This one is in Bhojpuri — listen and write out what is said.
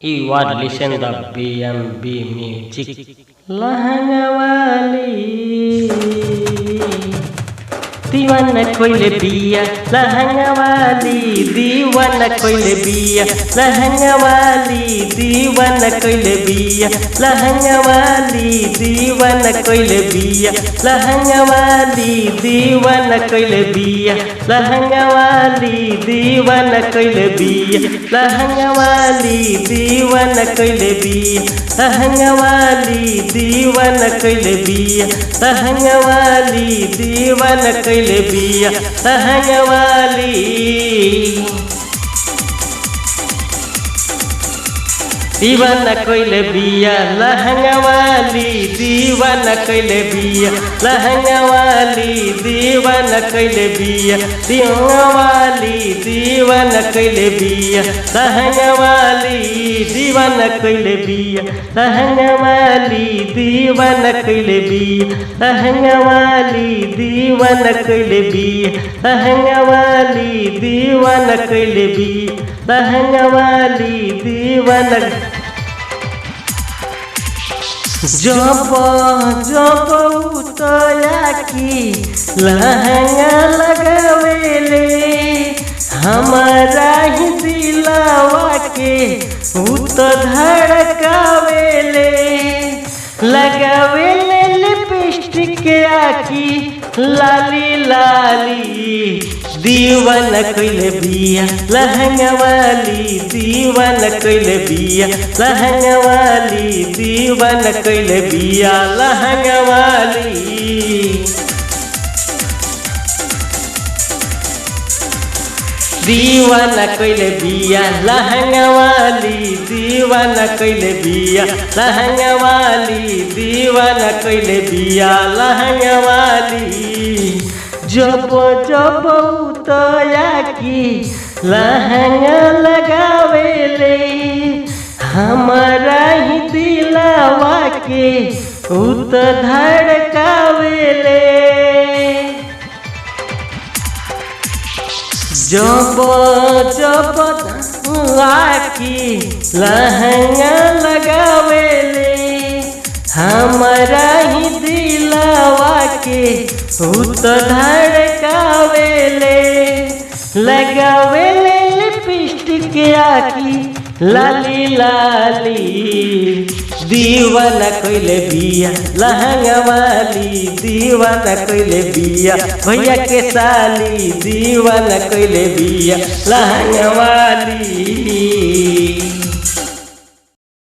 You are listen the BMB music. Lahangawali दीवाना कोइले बिया लहंगावाली दीवाना कोइले बिया लहंगावाली दीवाना कोइले बिया लहंगावाली दीवाना कोइले बिया लहंगावाली दीवाना कोइले बिया लहंगावाली दीवाना कोइले बिया लहंगावाली दीवाना कोइले बिया लहंगावाली दीवाना कोइले बिया लहंगावाली दीवाना कोइले बिया लहंगावाली दीवाना कोइले बिया लहंगावाली दीवाना कोइले बिया लहंगावाली दीवाना कोइले बिया लहंगावाली दीवाना कोइले बिया लहंगावाली दीवाना कोइले बिया लहंगावाली दीवाना कोइले बिया लहंगावाली दीवाना कोइले बिया लहंगावाली दीवाना कोइले बिया लहंगावाली दीवाना जब जब उतया की लहंगा लगावेले हमारा ही दिलावा के उत धड़कावेले लगावेले लिपस्टिक आखी लाली लाली दीवाना कोइले बिया लहंगावाली दीवाना कोइले बिया लहंगावाली दीवाना कोइले बिया लहंगावाली दीवाना कोइले बिया लहंगावाली दीवाना कोइले बिया लहंगावाली दीवाना कोइले बिया लहंगावाली जब जब उतया की लहंगा लगावेले हमारा ही दिलावा के उत धड़कावेले जब जब आकी लहंगा लगावेले हमारा ही दिलावा के उत धड़कावेले लगावेले लिपस्टिक आकी लाली लाली दीवाना कोइले बिया लहंगावाली दीवाना कोइले बिया भैया के साली दीवाना कोइले बिया लहंगावाली।